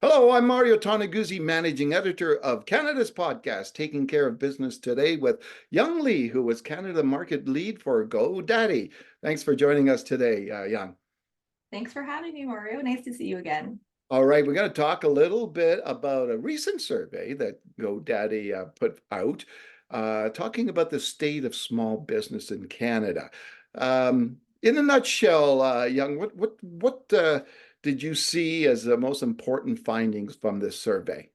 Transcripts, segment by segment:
Hello, I'm Mario Toneguzzi, managing editor of Canada's podcast, Taking Care of Business Today with Young Lee, who was Canada market lead for GoDaddy. Thanks for joining us today, Young. Thanks for having me, Mario. Nice to see you again. All right, we're going to talk a little bit about a recent survey that GoDaddy put out, talking about the state of small business in Canada. In a nutshell, Young, what did you see as the most important findings from this survey?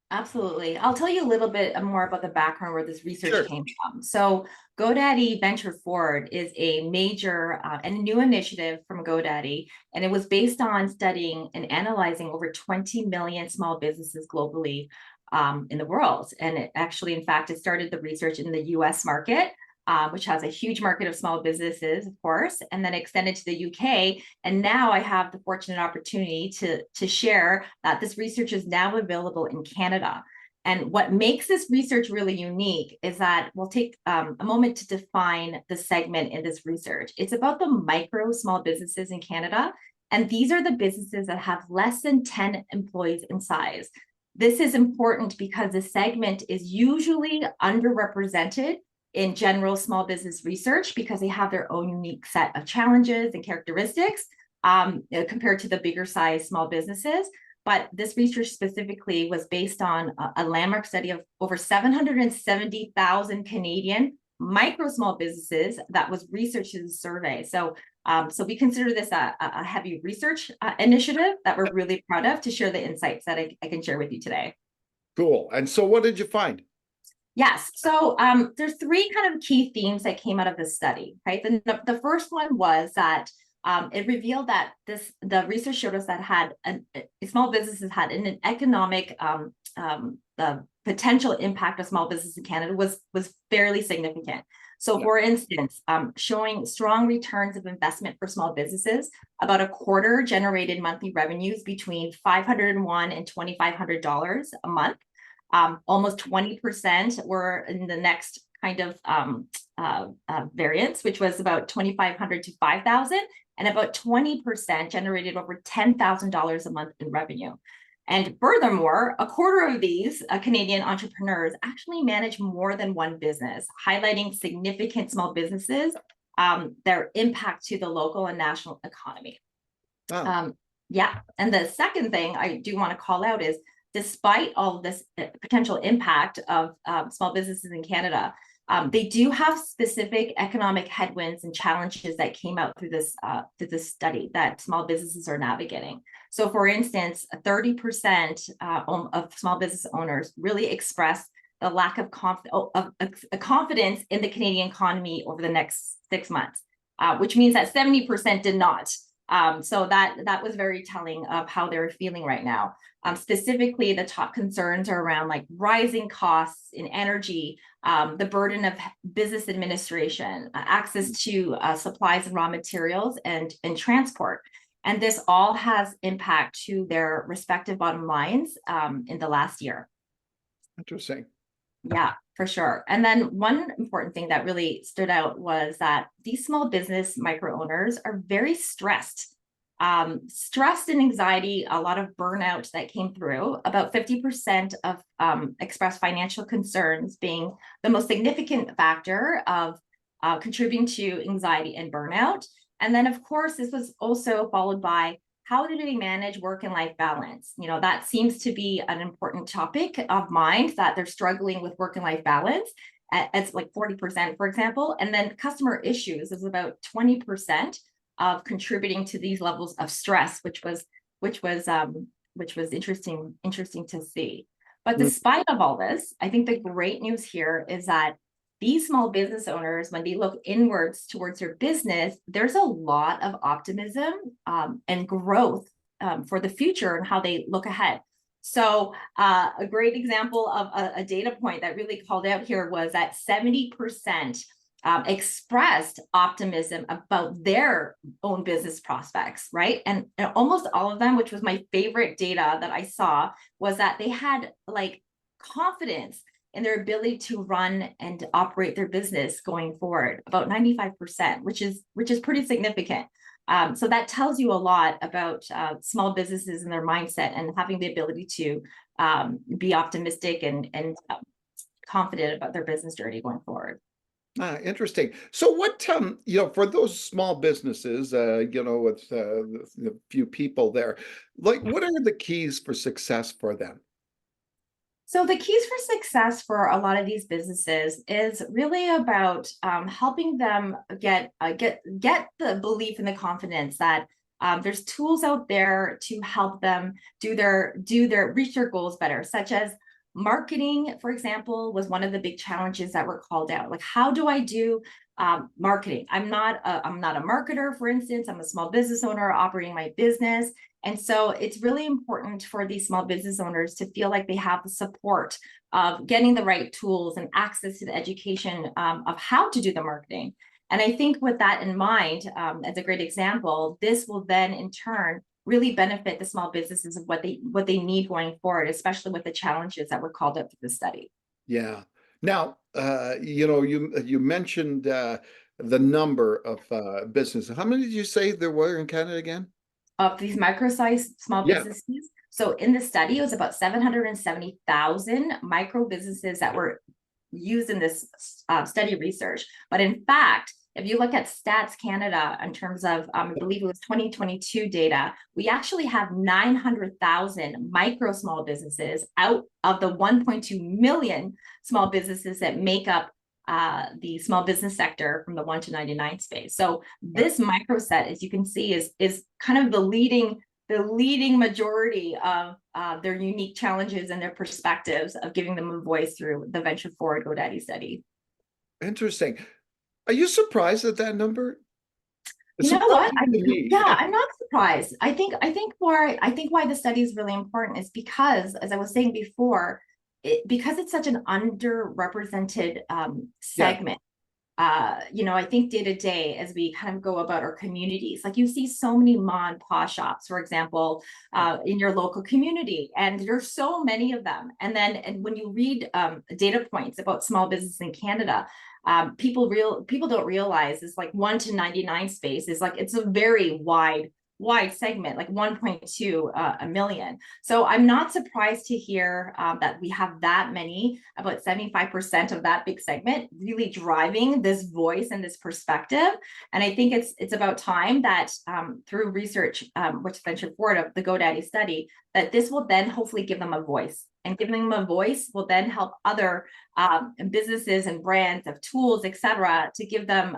Absolutely. I'll tell you a little bit more about the background where this research Sure. came from. So, GoDaddy Venture Forward is a major and new initiative from GoDaddy, and it was based on studying and analyzing over 20 million small businesses globally in the world. And it actually, in fact, it started the research in the US market, which has a huge market of small businesses, of course, and then extended to the UK. And now I have the fortunate opportunity to share that this research is now available in Canada. And what makes this research really unique is that we'll take a moment to define the segment in this research. It's about the micro small businesses in Canada. And these are the businesses that have less than 10 employees in size. This is important because the segment is usually underrepresented in general small business research because they have their own unique set of challenges and characteristics compared to the bigger size small businesses. But this research specifically was based on a landmark study of over 770,000 Canadian micro small businesses that was researched in the survey. So we consider this a heavy research initiative that we're really proud of to share the insights that I can share with you today. Cool. And so what did you find? Yes. So there's three kind of key themes that came out of this study, right? The first one was that it revealed that the research showed us that small businesses had an economic the potential impact of small business in Canada was fairly significant. So, Yeah. for instance, showing strong returns of investment for small businesses, about a quarter generated monthly revenues between $501 and $2,500 a month. Almost 20% were in the next kind of variance, which was about 2,500 to 5,000, and about 20% generated over $10,000 a month in revenue. And furthermore, a quarter of these Canadian entrepreneurs actually manage more than one business, highlighting significant small businesses, their impact to the local and national economy. Wow. Yeah, and the second thing I do want to call out is despite all of this potential impact of small businesses in Canada, they do have specific economic headwinds and challenges that came out through this study that small businesses are navigating. So, for instance, 30% of small business owners really express the lack of confidence in the Canadian economy over the next 6 months, which means that 70% did not. So that was very telling of how they're feeling right now. Specifically, the top concerns are around like rising costs in energy, the burden of business administration, access to supplies and raw materials, and transport. And this all has impact to their respective bottom lines in the last year. Interesting. Yeah, for sure. And then one important thing that really stood out was that these small business micro owners are very stressed. Stress and anxiety, a lot of burnout that came through, about 50% of expressed financial concerns being the most significant factor of contributing to anxiety and burnout. And then, of course, this was also followed by how do they manage work and life balance? You know, that seems to be an important topic of mind, that they're struggling with work and life balance. It's like 40%, for example. And then customer issues is about 20% of contributing to these levels of stress, which was interesting to see. But Mm. despite of all this, I think the great news here is that these small business owners, when they look inwards towards their business, there's a lot of optimism and growth for the future and how they look ahead. So a great example of a data point that really called out here was that 70% expressed optimism about their own business prospects, right? And almost all of them, which was my favorite data that I saw, was that they had like confidence in their ability to run and operate their business going forward, about 95%, which is pretty significant. So that tells you a lot about small businesses and their mindset and having the ability to be optimistic and confident about their business journey going forward. Interesting. So what, for those small businesses, with the few people there, like, what are the keys for success for them? So the keys for success for a lot of these businesses is really about helping them get the belief and the confidence that there's tools out there to help them reach their goals better, such as marketing, for example, was one of the big challenges that were called out. Like, how do I do marketing? I'm not a marketer, for instance. I'm a small business owner operating my business. And so it's really important for these small business owners to feel like they have the support of getting the right tools and access to the education of how to do the marketing. And I think with that in mind, as a great example, this will then in turn really benefit the small businesses of what they need going forward, especially with the challenges that were called out through the study. Yeah. Now, you mentioned the number of businesses. How many did you say there were in Canada again? Of these micro-sized small Yeah. businesses. So in the study, it was about 770,000 micro businesses that were used in this study research. But in fact, if you look at Stats Canada in terms of, I believe it was 2022 data, we actually have 900,000 micro small businesses out of the 1.2 million small businesses that make up the small business sector from the 1 to 99 space. So this micro set, as you can see, is kind of the leading majority of their unique challenges and their perspectives of giving them a voice through the Venture Forward GoDaddy study. Interesting. Are you surprised at that number? It's You know what? surprising to me. Yeah, I'm not surprised. I think why the study is really important is because, as I was saying before, because it's such an underrepresented Yeah. segment. I think day to day as we kind of go about our communities, like you see so many mom and pop shops, for example, in your local community, and there's so many of them. And when you read data points about small business in Canada, people don't realize is like 1 to 99 space is like it's a very wide segment, like 1.2 a million. So I'm not surprised to hear that we have that many, about 75% of that big segment really driving this voice and this perspective. And I think it's about time that through research, which ventured forward of the GoDaddy study, that this will then hopefully give them a voice. And giving them a voice will then help other businesses and brands of tools, et cetera, to give them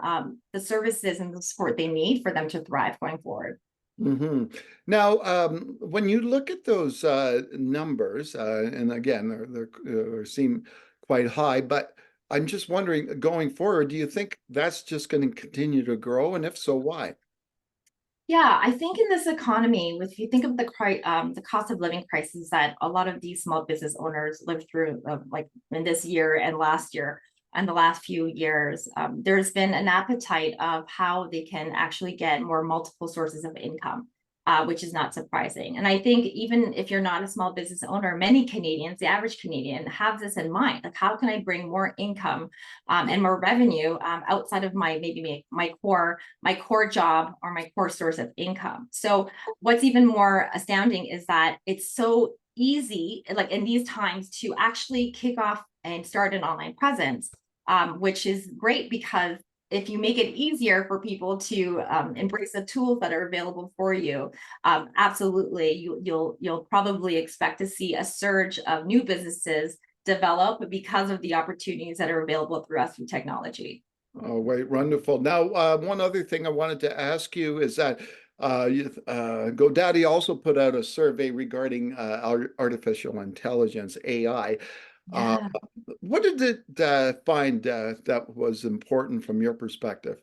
the services and the support they need for them to thrive going forward. Hmm. Now, when you look at those numbers, and again, they seem quite high, but I'm just wondering, going forward, do you think that's just going to continue to grow? And if so, why? Yeah, I think in this economy, if you think of the cost of living crisis that a lot of these small business owners lived through, like in this year and last year and the last few years, there's been an appetite of how they can actually get more multiple sources of income. Which is not surprising. And I think even if you're not a small business owner, many Canadians, the average Canadian, have this in mind. Like, how can I bring more income and more revenue outside of my core job or my core source of income? So what's even more astounding is that it's so easy, like in these times, to actually kick off and start an online presence, which is great because if you make it easier for people to embrace the tools that are available for you, absolutely, you'll probably expect to see a surge of new businesses develop because of the opportunities that are available through us through technology. Oh, wait, wonderful. Now, one other thing I wanted to ask you is that GoDaddy also put out a survey regarding artificial intelligence, AI. Uh, Yeah. what did it find that was important from your perspective?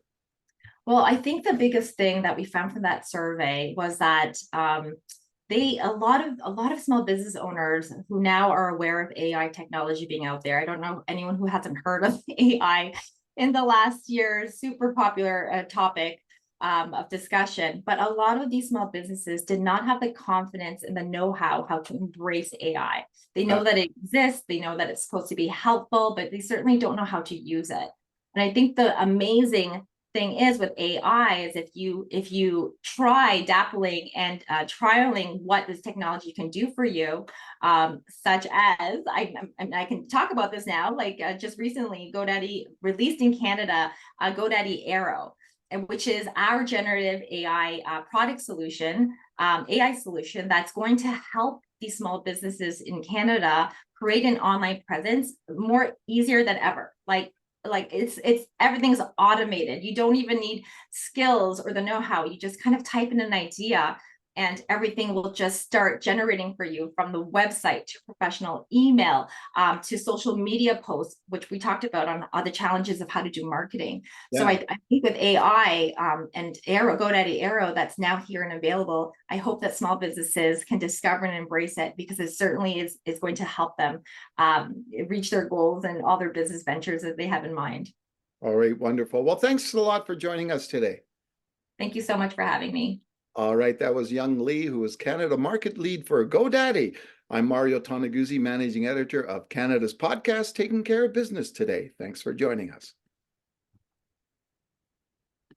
Well, I think the biggest thing that we found from that survey was that a lot of small business owners who now are aware of AI technology being out there. I don't know anyone who hasn't heard of AI in the last year, super popular topic of discussion. But a lot of these small businesses did not have the confidence and the know-how how to embrace AI. They know that it exists, they know that it's supposed to be helpful, but they certainly don't know how to use it. And I think the amazing thing is with AI is if you try dabbling and trialing what this technology can do for you, such as I can talk about this now. Like just recently, GoDaddy released in Canada GoDaddy Arrow, and which is our generative AI product solution, AI solution that's going to help these small businesses in Canada create an online presence more easier than ever. Like it's everything's automated. You don't even need skills or the know-how. You just kind of type in an idea and everything will just start generating for you, from the website to professional email, to social media posts, which we talked about on the challenges of how to do marketing. So Yeah. I think with AI and Arrow, GoDaddy Arrow, that's now here and available, I hope that small businesses can discover and embrace it, because it certainly is going to help them reach their goals and all their business ventures that they have in mind. All right, wonderful. Well, thanks a lot for joining us today. Thank you so much for having me. All right, that was Young Lee, who is Canada Market Lead for GoDaddy. I'm Mario Toneguzzi, Managing Editor of Canada's podcast, Taking Care of Business Today. Thanks for joining us.